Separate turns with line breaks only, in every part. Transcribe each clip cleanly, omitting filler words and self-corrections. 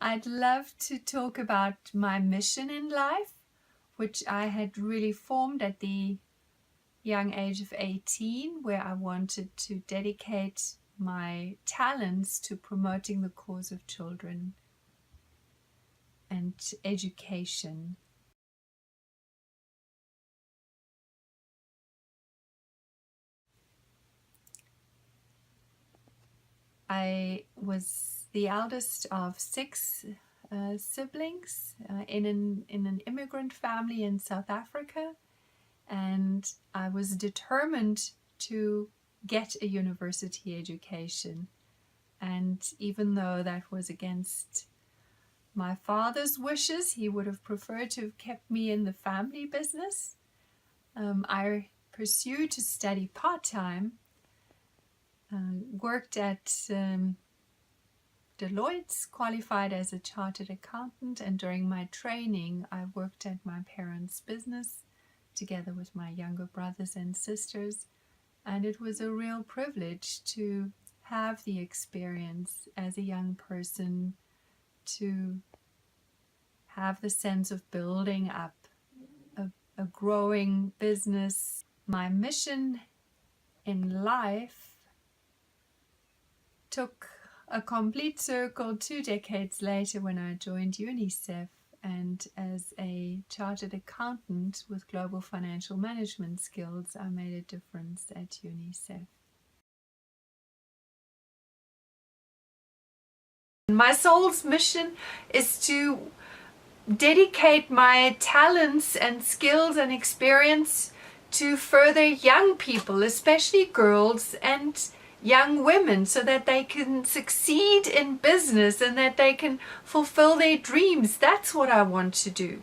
I'd love to talk about my mission in life, which I had really formed at the young age of 18, where I wanted to dedicate my talents to promoting the cause of children and education. I was the eldest of six siblings in an immigrant family in South Africa, and I was determined to get a university education. And even though that was against my father's wishes, he would have preferred to have kept me in the family business. I pursued to study part-time, worked at Deloitte's, qualified as a chartered accountant, and during my training I worked at my parents' business together with my younger brothers and sisters, and it was a real privilege to have the experience as a young person, to have the sense of building up a growing business. My mission in life took a complete circle 2 decades later when I joined UNICEF, and as a chartered accountant with global financial management skills, I made a difference at UNICEF. My soul's mission is to dedicate my talents and skills and experience to further young people, especially girls and young women, so that they can succeed in business and that they can fulfill their dreams. That's what I want to do.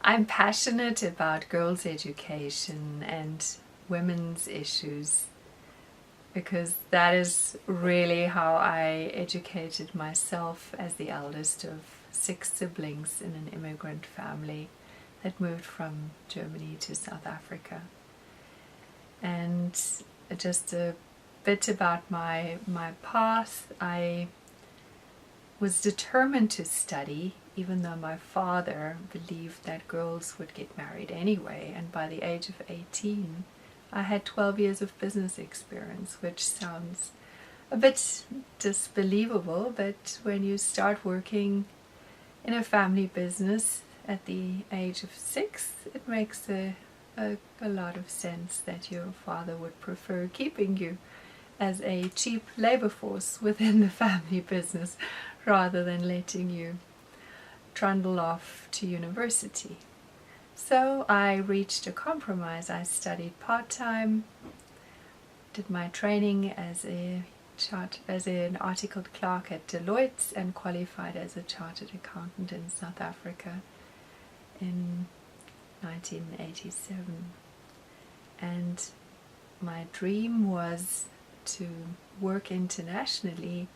I'm passionate about girls' education and women's issues because that is really how I educated myself as the eldest of 6 siblings in an immigrant family that moved from Germany to South Africa. And just a bit about my path. I was determined to study, even though my father believed that girls would get married anyway, and by the age of 18 I had 12 years of business experience, which sounds a bit disbelievable, but when you start working in a family business at the age of 6, it makes a lot of sense that your father would prefer keeping you as a cheap labor force within the family business rather than letting you trundle off to university. So I reached a compromise. I studied part-time, did my training as an articled clerk at Deloitte, and qualified as a chartered accountant in South Africa in 1987. And my dream was to work internationally,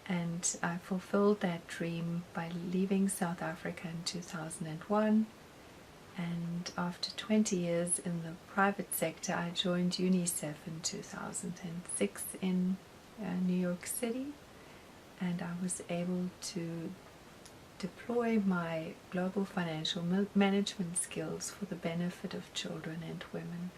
and I fulfilled that dream by leaving South Africa in 2001. And after 20 years in the private sector, I joined UNICEF in 2006 in New York City, and I was able to deploy my global financial management skills for the benefit of children and women.